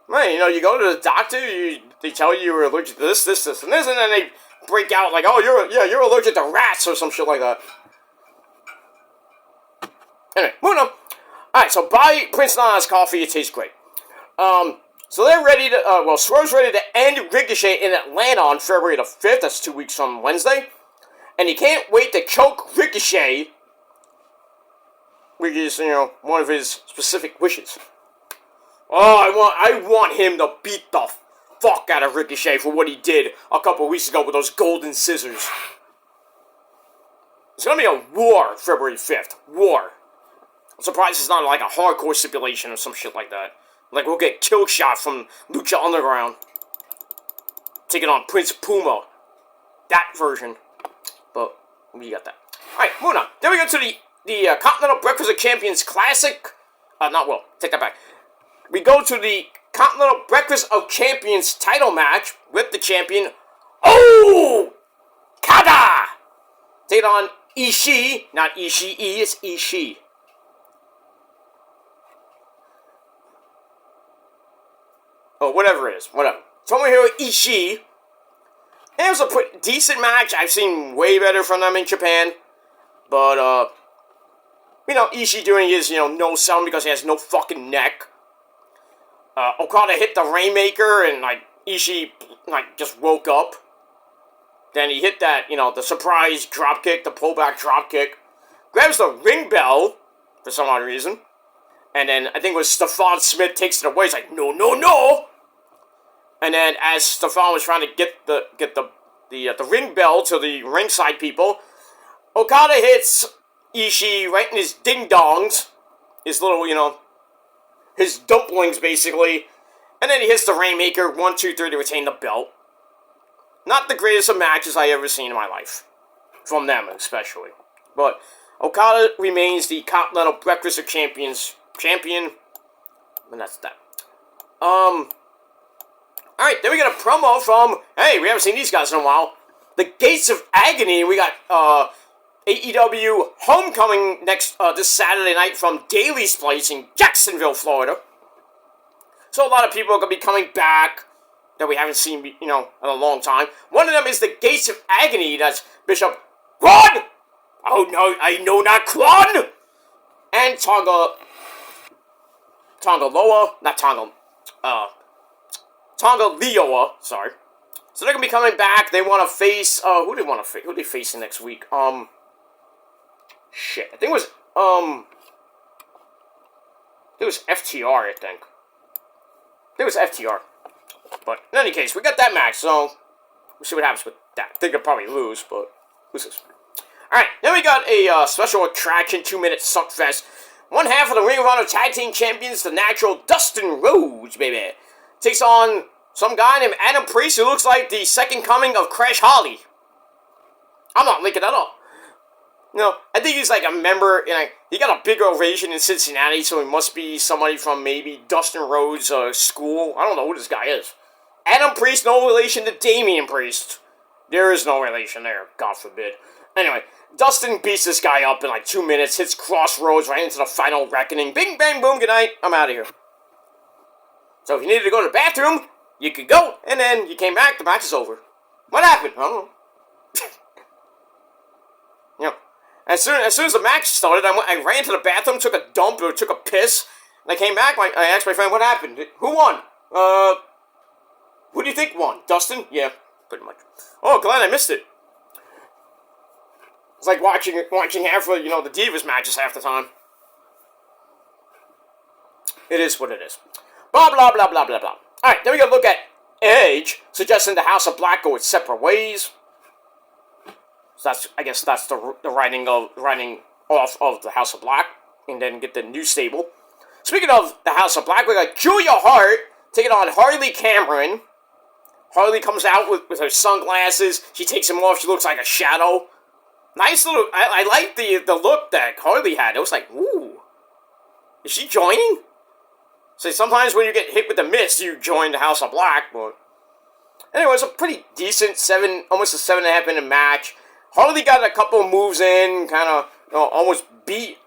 Man, you go to the doctor, they tell you you're allergic to this, and this, and then they break out like, oh, you're allergic to rats or some shit like that. Anyway, moving on. Alright, so buy Prince Nana's coffee, it tastes great. So they're ready to, Swerve's ready to end Ricochet in Atlanta on February the 5th, that's 2 weeks from Wednesday. And he can't wait to choke Ricochet, which is, one of his specific wishes. Oh, I want him to beat the fuck out of Ricochet for what he did a couple weeks ago with those golden scissors. It's gonna be a war February 5th. War. I'm surprised it's not like a hardcore stipulation or some shit like that. Like we'll get kill shot from Lucha Underground. Taking on Prince Puma. That version. But we got that. Alright, moving on. Then we go to the Continental Breakfast of Champions Classic. Take that back. We go to the Continental Breakfast of Champions title match with the champion, Kada! Taking on Ishii. Not Ishii, it's Ishii. or whatever it is, whatever. Tomohiro Ishii. And it was a pretty decent match. I've seen way better from them in Japan. But, Ishii doing his, no selling because he has no fucking neck. Okada hit the Rainmaker and, Ishii, just woke up. Then he hit that, the surprise dropkick, the pullback dropkick. Grabs the ring bell for some odd reason. And then I think it was Stephon Smith takes it away. He's like, no, no, no! And then as Stephon was trying to get the ring bell to the ringside people, Okada hits Ishii right in his ding-dongs. His little, his dumplings, basically. And then he hits the Rainmaker, 1, 2, 3 to retain the belt. Not the greatest of matches I ever seen in my life. From them, especially. But Okada remains the Continental Breakfast of Champions champion. And that's that. Alright, then we got a promo from, hey, we haven't seen these guys in a while. The Gates of Agony. We got, AEW Homecoming this Saturday night from Daly's Place in Jacksonville, Florida. So a lot of people are going to be coming back that we haven't seen, in a long time. One of them is the Gates of Agony. That's Bishop Quan! Oh, no, I know not Quan! And Tonga Leoa, sorry. So they're going to be coming back. They want to face, who are they facing next week? Shit. I think it was FTR, I think. It was FTR. But in any case, we got that match, so we'll see what happens with that. I think they'll probably lose, but who's this? Alright, then we got a special attraction, 2-minute suckfest. One half of the Ring of Honor Tag Team Champions, the Natural Dustin Rhodes, baby, takes on some guy named Adam Priest who looks like the second coming of Crash Holly. I'm not linking that up. I think he's like a member, he got a big ovation in Cincinnati, so he must be somebody from maybe Dustin Rhodes' school. I don't know who this guy is. Adam Priest, no relation to Damian Priest. There is no relation there, God forbid. Anyway, Dustin beats this guy up in 2 minutes, hits Crossroads right into the final reckoning. Bing, bang, boom, good night, I'm out of here. So if you needed to go to the bathroom, you could go, and then you came back, the match is over. What happened? I don't know. As soon as the match started, I ran to the bathroom, took a dump, or took a piss, and I came back, I asked my friend, what happened? Who won? Who do you think won? Dustin? Yeah, pretty much. Oh, glad I missed it. It's like watching half of, the Divas matches half the time. It is what it is. Blah, blah, blah, blah, blah, blah. Alright, then we gotta look at Edge, suggesting the House of Black go its separate ways. So I guess that's the writing off of the House of Black, and then get the new stable. Speaking of the House of Black, we got Julia Hart taking on Harley Cameron. Harley comes out with her sunglasses. She takes them off. She looks like a shadow. Nice little. I like the look that Harley had. It was like, ooh, is she joining? So sometimes when you get hit with the mist, you join the House of Black. But anyway, it was a pretty decent almost a 7.5 minute match. Harley got a couple of moves in, kind of, almost beat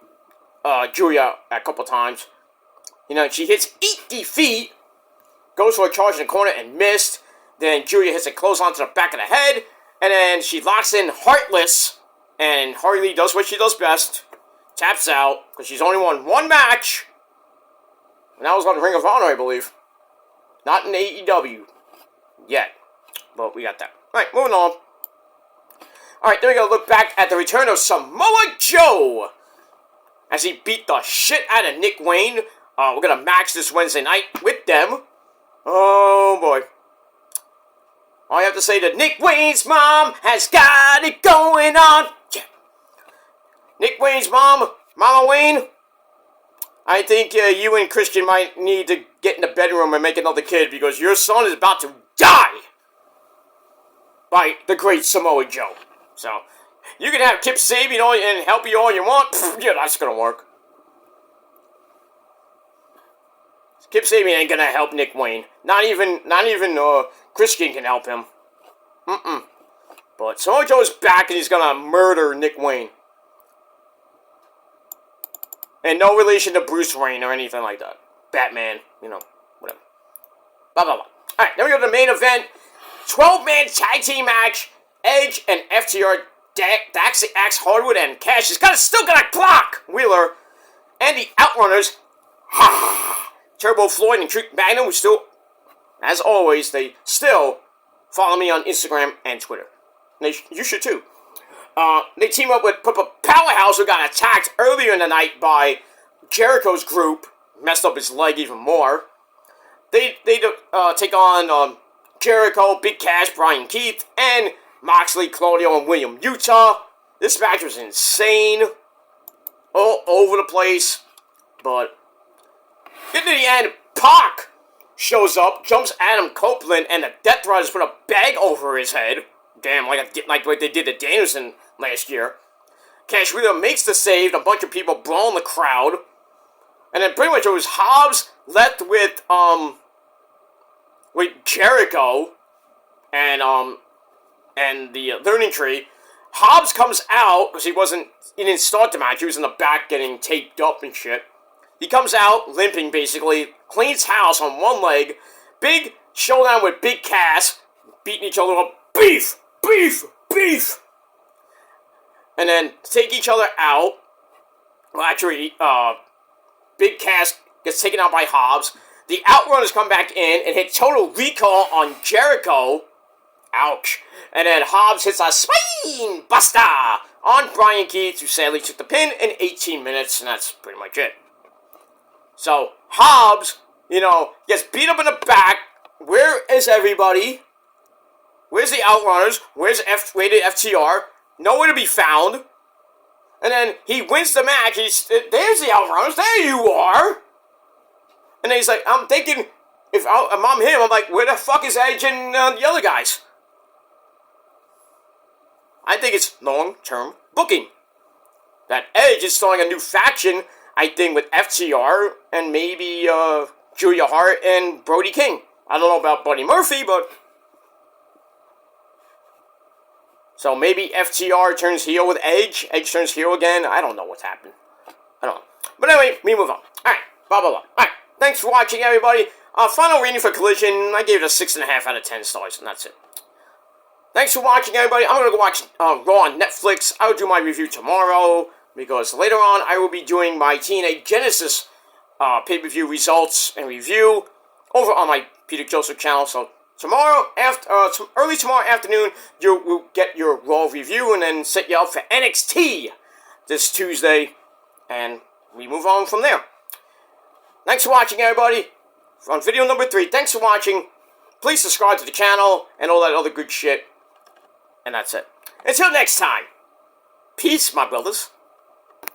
Julia a couple times. She hits 80 feet, goes for a charge in the corner and missed. Then Julia hits a close onto the back of the head, and then she locks in Heartless, and Harley does what she does best, taps out, because she's only won one match, and that was on Ring of Honor, I believe. Not in AEW yet, but we got that. Alright, moving on. Alright, then we gotta look back at the return of Samoa Joe as he beat the shit out of Nick Wayne. We're gonna match this Wednesday night with them. Oh boy. All you have to say that Nick Wayne's mom has got it going on. Yeah. Nick Wayne's mom, Mama Wayne, I think you and Christian might need to get in the bedroom and make another kid because your son is about to die by the great Samoa Joe. So, you can have Kip Sabian and help you all you want. Yeah, that's gonna work. Kip Sabian ain't gonna help Nick Wayne. Not even Christian can help him. But Samoa Joe's back and he's gonna murder Nick Wayne. And no relation to Bruce Wayne or anything like that. Batman, whatever. blah, blah, blah. Alright, then we go to the main event. 12-man tag team match. Edge and FTR, Dax the Axe Hardwood, and Cash is still gonna clock Wheeler. And the Outrunners, Turbo Floyd and Truth Magnum, who still, as always, they still follow me on Instagram and Twitter. You should too. They team up with Powerhouse, who got attacked earlier in the night by Jericho's group. Messed up his leg even more. They take on Jericho, Big Cash, Brian Keith, and Moxley, Claudio, and William Utah. This match was insane. All over the place. But getting to the end, Pac shows up, jumps Adam Copeland, and the Death Riders put a bag over his head. Damn, like what they did to Danielson last year. Cash Wheeler makes the save, a bunch of people brawl in the crowd. And then pretty much it was Hobbs left with Jericho and the Learning Tree. Hobbs comes out because he didn't start the match. He was in the back getting taped up and shit. He comes out limping basically, cleans house on one leg. Big showdown with Big Cass, beating each other up. Beef, beef, beef. And then take each other out. Well, actually, Big Cass gets taken out by Hobbs. The Outrunners come back in and hit Total Recall on Jericho. Ouch. And then Hobbs hits a spine buster on Brian Keith, who sadly took the pin in 18 minutes, and that's pretty much it. So, Hobbs, gets beat up in the back. Where is everybody? Where's the Outrunners? Where's rated FTR? Nowhere to be found. And then he wins the match. There's the Outrunners. There you are. And then he's like, I'm thinking, if I'm him, I'm like, where the fuck is Edge and the other guys? I think it's long-term booking. That Edge is starting a new faction, I think, with FTR and maybe Julia Hart and Brody King. I don't know about Buddy Murphy, but... So maybe FTR turns heel with Edge. Edge turns heel again. I don't know what's happened. I don't know. But anyway, we move on. Alright, blah, blah, blah. Alright, thanks for watching, everybody. Final rating for Collision, I gave it a 6.5 out of 10 stars, and that's it. Thanks for watching, everybody. I'm going to go watch Raw on Netflix. I will do my review tomorrow, because later on I will be doing my TNA Genesis pay-per-view results and review over on my Peter Joseph channel. So tomorrow, early tomorrow afternoon, you will get your Raw review and then set you up for NXT this Tuesday, and we move on from there. Thanks for watching, everybody. On video number 3, thanks for watching. Please subscribe to the channel and all that other good shit. And that's it. Until next time, peace, my brothers.